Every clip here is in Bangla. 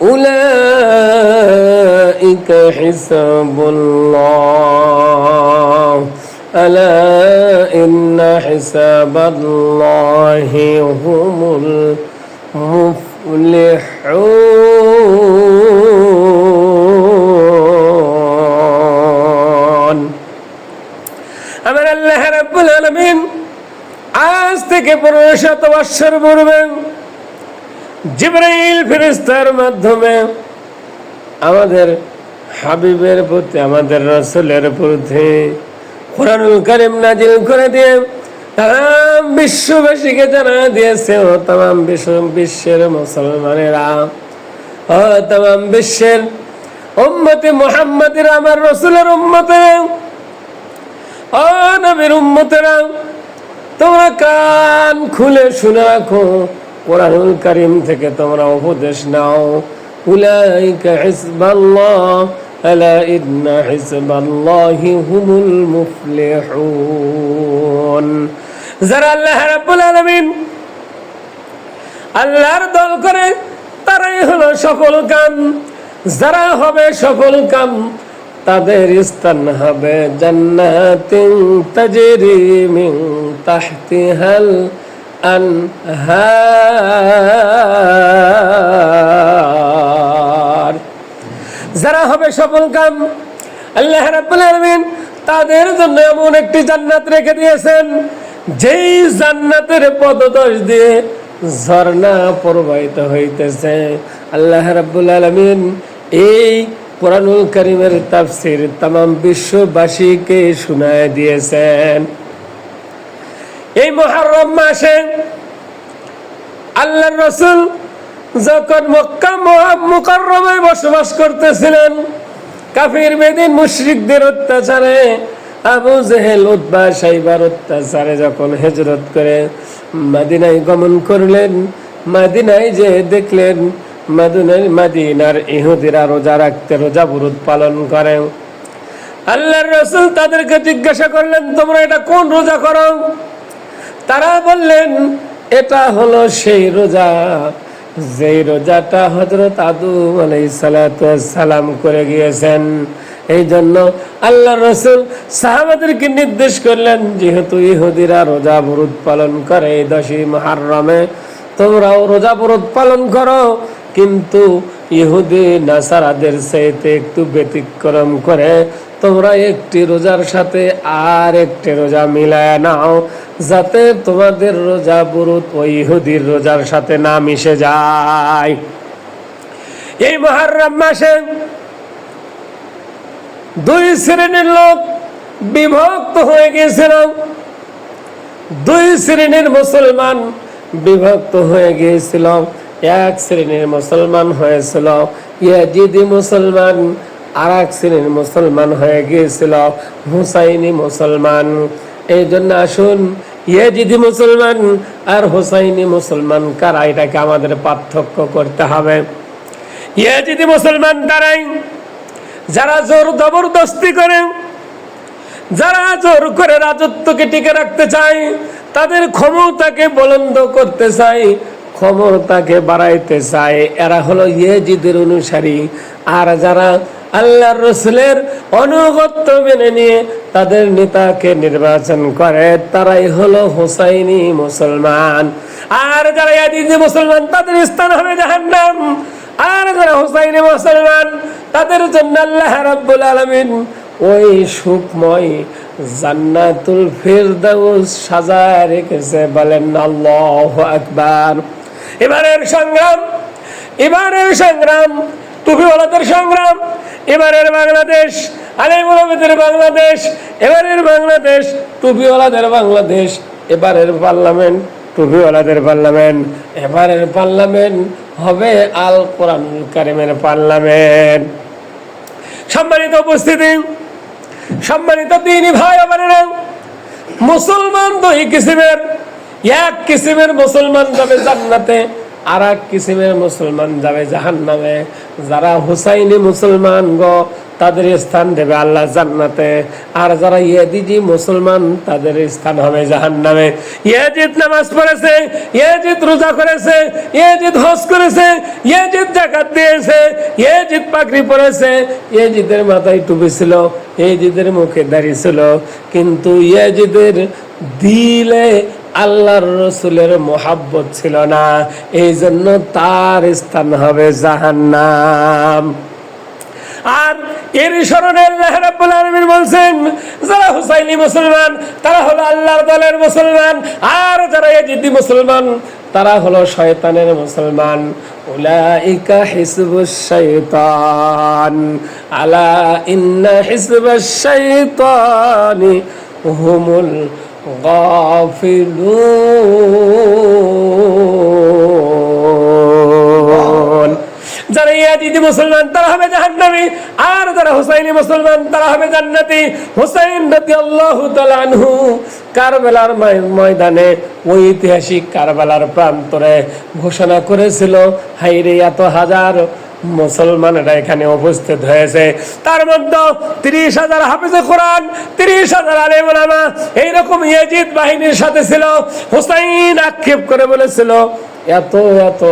উলাইকা হিসাবুল্লাহ আলা ইন্না হিসাবাল্লাহি হুমুল মুফলিহুন। আমার আল্লাহ রাব্বুল আলামিন আজ থেকে 1500 বছর পূর্বে জিবরাইল ফেরেশতার মাধ্যমে আমাদের হাবিবের প্রতি, আমাদের রাসূলের প্রতি কুরআনুল কারীম নাজিল করে দিয়ে তাম বিশ্ববাসীকে জানা দিয়েছে, ও তাম বিশ্বের মুসলমানেরা, ও তাম বিশ্বের উম্মতে মুহাম্মাদিরা, আমার রাসূলের উম্মতেরা, ও নবীর উম্মতেরা, তোমরা কান খুলে শুনে রাখো, কুরআনুল কারীম থেকে তোমরা উপদেশ নাও। উলাইকা হিজবাল্লাহ আলা ইন্না হিজবাল্লাহি হুমুল মুফলিহুন। যারা আল্লাহ রাব্বুল আলামিন আল্লাহর দল করে তারাই হলো সফল কাম। যারা হবে সফল কাম তাদের স্থান হবে জান্নাতিন তাজরি মিন তাহতিহাল আনহার। যারা হবে সফল কাম, আল্লাহ রাব্বুল আলামিন তাদের জন্য এমন একটি জান্নাত রেখে দিয়েছেন, যেই জান্নাতের পদতল দিয়ে ঝর্ণা প্রবাহিত হইতেছে। আল্লাহ রাব্বুল আলামিন এই কুরআনুল কারীমের তাফসীর तमाम বিশ্ববাসীকে শোনায় দিয়েছেন। এই মুহররম মাসে আল্লাহর রাসূল যখন মক্কা মুকাররমায় বসবাস করতেছিলেন, কাফির বেদিন মুশরিকদের অত্যাচারে, আবু জেহেল উতবা সাইবার অত্যাচারে যখন হিজরত করে মদিনায় গমন করলেন, মদিনায় যে দেখলেন মদিনার ইহুদিরা রোজা রাখতে, রোজা ব্রত পালন করে। আল্লাহর রাসূল তাদেরকে জিজ্ঞাসা করলেন, তোমরা এটা কোন রোজা করো? তারা বললেন, এটা হলো সেই রোজা যেই রোজাটা হযরত আদম আলাইহিস সালাতু ওয়াস সালাম করে গিয়েছেন। এই জন্য আল্লাহর রাসূল সাহাবাদেরকে নির্দেশ করলেন, যেহেতু ইহুদিরা রোজা ব্রত পালন করে এই 10ই মুহররমে, তোমরাও রোজা ব্রত পালন করো, কিন্তু ইহুদি নাসারাদের চাইতে একটু ব্যতিক্রম করে তোমরা একটি রোজার সাথে আর একটি রোজা মিলায় নাও, যাতে তোমাদের রোজা ব্রত ওই ইহুদির রোজার সাথে না মিশে যায়। এই মুহররম মাসে দুই শ্রেণীর লোক বিভক্ত হয়ে গিয়েছিল। দুই শ্রেণীর মুসলমান বিভক্ত হয়ে গিয়েছিল। এক শ্রেণীর মুসলমান হয়েছিল ইয়াজিদি মুসলমান, আর এক শ্রেণীর মুসলমান হয়ে গিয়েছিল হুসাইনি মুসলমান। এই জন্য আসুন ইয়াজিদি মুসলমান আর হুসাইনি মুসলমান কারা, এটাকে আমাদের পার্থক্য করতে হবে। ইয়াজিদি মুসলমান তারাই যারা জোর জবরদস্তি করে, যারা জোর করে রাজত্বকে টিকে রাখতে চায়, তাদের ক্ষমতাকে বুলন্দ করতে চায়, ক্ষমতাকে বাড়াইতে চায়, এরা হলো ইয়াজিদের অনুসারী। আর যারা আল্লাহর রাসূলের অনুগত্য মেনে নিয়ে তাদের নেতাকে নির্বাচন করে, তারাই হলো হুসাইনি মুসলমান। আর যারা ইয়াজিদি মুসলমান তাদের স্থান হবে জাহান্নাম। আর যারা হুসাইনি মুসলমান তাদের জন্য আল্লাহ রাব্বুল আলামিন ওই সুখময় জান্নাতুল ফিরদাউস সাজায় রেখেছে। বলেন আল্লাহু আকবার। এবারের সংগ্রাম টুপিওয়ালাদের সংগ্রাম, এবারের বাংলাদেশ আলেমুলামাদের বাংলাদেশ, এবারের বাংলাদেশ টুপিওয়ালাদের বাংলাদেশ, এবারের পার্লামেন্ট টুপিওয়ালাদের পার্লামেন্ট, এবারের পার্লামেন্ট হবে আল কোরআনুল কারীমের পার্লামেন্ট। সম্মানিত উপস্থিতি, সম্মানিত দ্বীনি ভাই বোনেরা, মুসলমান দুই কিসিমের। এক কিসিমের মুসলমান যাবে জান্নাতে, আর এক কিসিমের মুসলমান যাবে জাহান্নামে। যারা হুসাইনি মুসলমান গো, তাদের স্থান দেবে আল্লাহ জান্নাতে। আর যারা ইয়াজিদি মুসলমান, তাদের স্থান হবে জাহান্নামে। ইয়াজিদ নামাজ পড়েছে, ইয়াজিদ রোজা করেছে, ইয়াজিদ হজ করেছে, ইয়াজিদ যাকাত দিয়েছে, ইয়াজিদ পাগড়ি পরেছে, ইয়াজিদের মাথায় টুপি ছিল, ইয়াজিদের মুখে দাড়ি ছিল, কিন্তু ইয়াজিদের দিলে আল্লাহর রসুলের মোহাব্বত ছিল না, এই জন্য তার স্থান হবে জাহান্নাম। আর এর স্মরণে আল্লাহ রাব্বুল আলামিন বলছেন, যারা হুসাইনি মুসলমান তারা হলো আল্লাহর দলের মুসলমান, আর যারা ইয়াজিদি মুসলমান তারা হলো শয়তানের মুসলমান। উলাইকা হিজবুশ শাইতান আলা ইন্না হিজবাশ শাইতানি হুমুল গাফিলুন। যারা ইয়াজিদি মুসলমান তারা হবে জাহান্নামী, আর যারা হুসাইনি মুসলমান তারা হবে জান্নাতি। হুসাইন রাদিয়াল্লাহু তাআলা আনহু কারবালার ময়দানে, ঐতিহাসিক কারবালার প্রান্তরে ঘোষণা করেছিল, হাইরে এত হাজার মুসলমানরা এখানে উপস্থিত হয়েছে, তার মধ্যে 30,000 হাফেজে কোরআন, 30,000 আলেম ওলামা এইরকম ইয়াজিদ বাহিনীর সাথে ছিল। হুসাইন আক্ষেপ করে বলেছিল, এত এত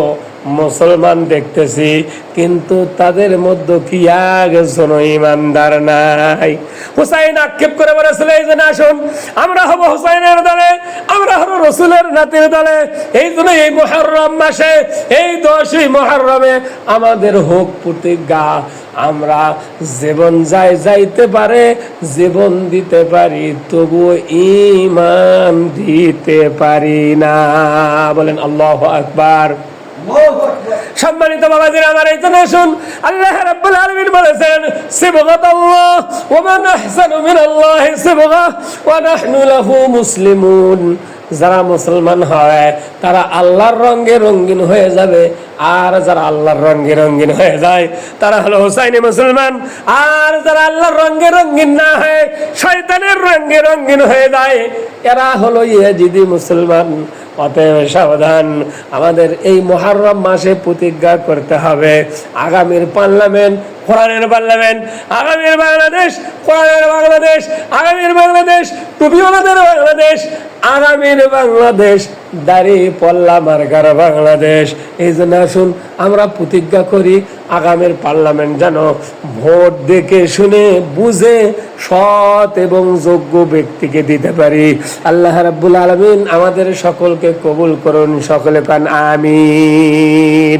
মুসলমান দেখতেছি, কিন্তু তাদের মধ্যে কি একজন ইমানদার নাই। হুসাইন আক্ষেপ করে বলেছিল, এই জন্য আসুন আমরা হব হুসাইনের দলে, আমরা হব রসুলের নাতির দলে। এই জন্য এই মুহররম মাসে, এই 10ই মুহররমে আমাদের হোক প্রতিজ্ঞা, আমরা জীবন যাইতে পারে জীবন দিতে পারি, তবুও ঈমান দিতে পারি না। বলেন আল্লাহু আকবার। সম্মানিত বাবাজিরা আমার, এই জন্য শুন, আল্লাহ রাব্বুল আলামিন বলেছেন, সিবগাতুল্লাহ ওয়া মান আহসানু মিনাল্লাহি সিবগা ওয়া নাহনু লাহু মুসলিমুন। যারা মুসলমান হয় তারা আল্লাহর রঙে রঙিন হয়ে যাবে, আর যারা আল্লাহর রঙে রঙিন হয়ে যায় তারা হলো হুসাইনি মুসলমান। আর যারা আল্লাহর রঙে রঙিন না হয়, শয়তানের রঙে রঙিন হয়ে যায়, এরা হলো ইয়াজিদি মুসলমান। অতএব সাবধান, আমাদের এই মুহররম মাসে প্রতিজ্ঞা করতে হবে, আগামীর পার্লামেন্ট কোরআনের পার্লামেন্ট, আগামীর বাংলাদেশ কোরআনের বাংলাদেশ, আগামীর বাংলাদেশ টুপিওয়ালাদের বাংলাদেশ, আগামীর বাংলাদেশ দাড়ি পল্লা মার্কার বাংলাদেশ। এই জন্য আসুন আমরা প্রতিজ্ঞা করি, আগামীর পার্লামেন্ট যেন ভোট দেখে শুনে বুঝে সৎ এবং যোগ্য ব্যক্তিকে দিতে পারি। আল্লাহ রাব্বুল আলামিন আমাদের সকলকে কবুল করুন, সকলে পান আমিন।